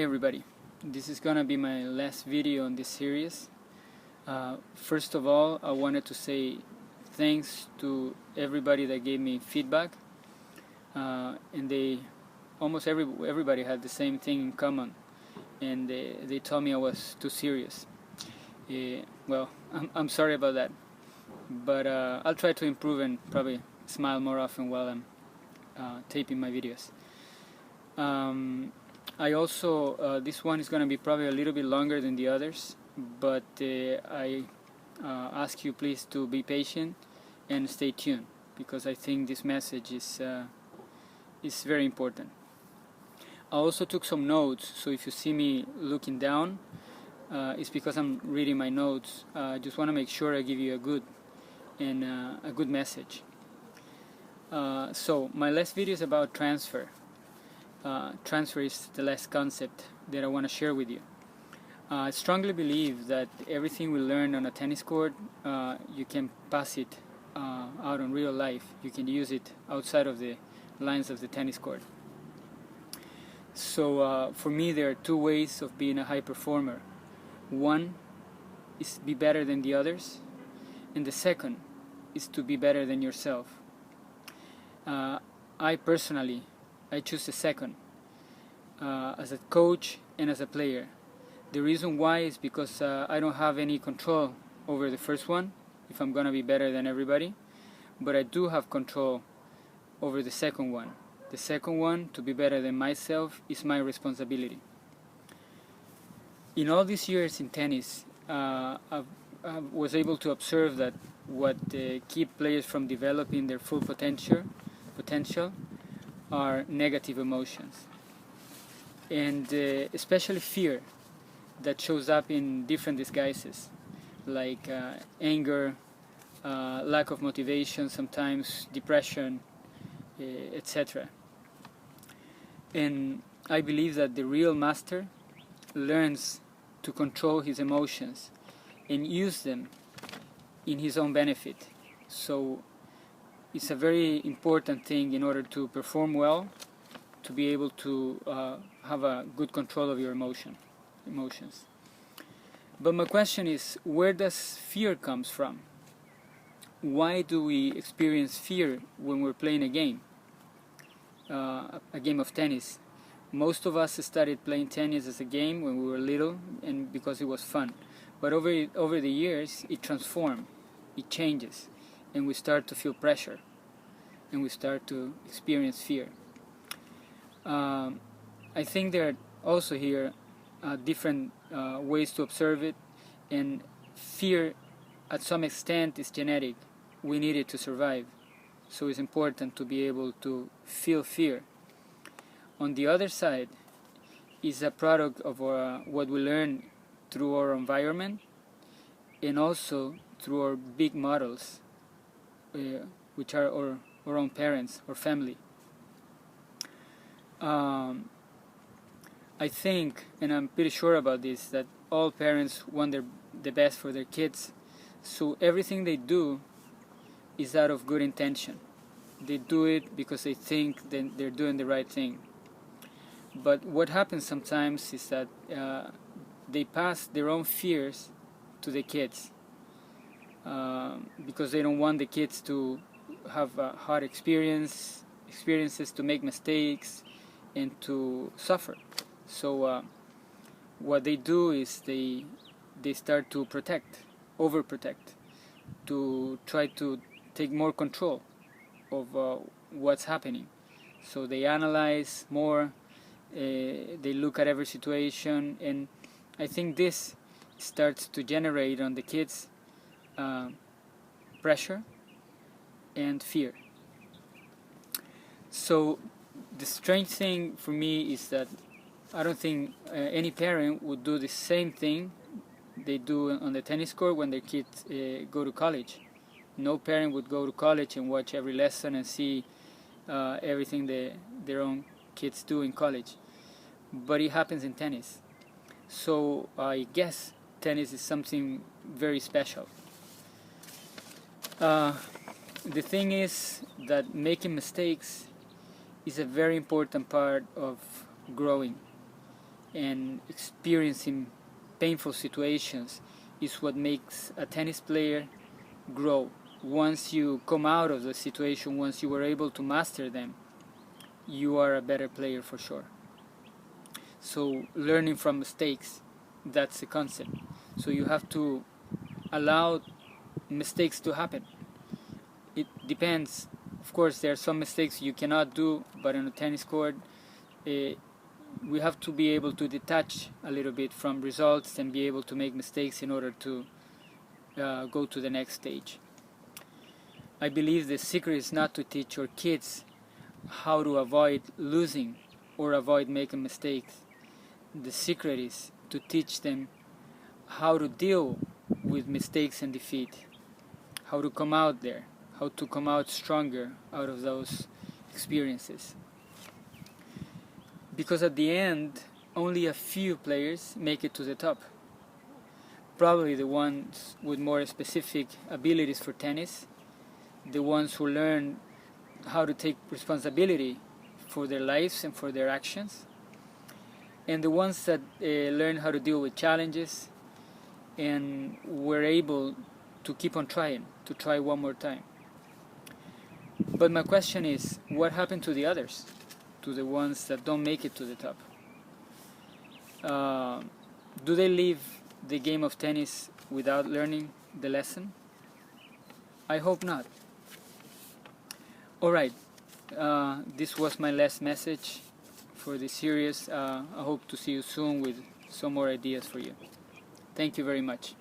Hi everybody, this is gonna be my last video on this series. First of all, I wanted to say thanks to everybody that gave me feedback, and almost everybody had the same thing in common, and they told me I was too serious. Well, I'm sorry about that, but I'll try to improve and probably smile more often while I'm taping my videos. I also, this one is going to be probably a little bit longer than the others, but I ask you please to be patient and stay tuned, because I think this message is very important. I also took some notes, so if you see me looking down, it's because I'm reading my notes. I just want to make sure I give you a good message. So my last video is about transfer. Transfer is the last concept that I want to share with you. I strongly believe that everything we learn on a tennis court, you can pass it out on real life. You can use it outside of the lines of the tennis court. So for me, there are two ways of being a high performer. One is to be better than the others, and the second is to be better than yourself. I choose the second, as a coach and as a player. The reason why is because I don't have any control over the first one, if I'm going to be better than everybody, but I do have control over the second one. The second one, to be better than myself, is my responsibility. In all these years in tennis, I was able to observe that what keep players from developing their full potential are negative emotions, and especially fear, that shows up in different disguises, like anger, lack of motivation, sometimes depression, etc. And I believe that the real master learns to control his emotions and use them in his own benefit. So it's a very important thing in order to perform well, to be able to have a good control of your emotions. But my question is, where does fear comes from? Why do we experience fear when we're playing a game of tennis? Most of us started playing tennis as a game when we were little, and because it was fun. But over the years, it transforms, it changes, and we start to feel pressure, and we start to experience fear. I think there are also here different ways to observe it, and fear at some extent is genetic. We need it to survive, so it's important to be able to feel fear. On the other side is a product of what we learn through our environment, and also through our big models, which are our own parents or family. I think, and I'm pretty sure about this, that all parents want the best for their kids, so everything they do is out of good intention. They do it because they think that they're doing the right thing. But what happens sometimes is that they pass their own fears to the kids, because they don't want the kids to have hard experiences, to make mistakes, and to suffer. So what they do is they start to overprotect, to try to take more control of what's happening. So they analyze more, they look at every situation, and I think this starts to generate on the kids pressure and fear. So the strange thing for me is that I don't think any parent would do the same thing they do on the tennis court when their kids go to college. No parent would go to college and watch every lesson and see everything their own kids do in college. But it happens in tennis. So I guess tennis is something very special. The thing is that making mistakes is a very important part of growing. and experiencing painful situations is what makes a tennis player grow. Once you come out of the situation, once you were able to master them, you are a better player for sure. So learning from mistakes, that's the concept. So you have to allow mistakes to happen. It depends. Of course, there are some mistakes you cannot do, but on a tennis court, we have to be able to detach a little bit from results and be able to make mistakes in order to go to the next stage. I believe the secret is not to teach our kids how to avoid losing or avoid making mistakes. The secret is to teach them how to deal with mistakes and defeat, how to come out there, how to come out stronger out of those experiences. Because at the end, only a few players make it to the top. Probably the ones with more specific abilities for tennis, the ones who learn how to take responsibility for their lives and for their actions, and the ones that learn how to deal with challenges and were able to keep on trying, to try one more time. But my question is, what happened to the others, to the ones that don't make it to the top? Do they leave the game of tennis without learning the lesson? I hope not. Alright, this was my last message for this series. I hope to see you soon with some more ideas for you. Thank you very much.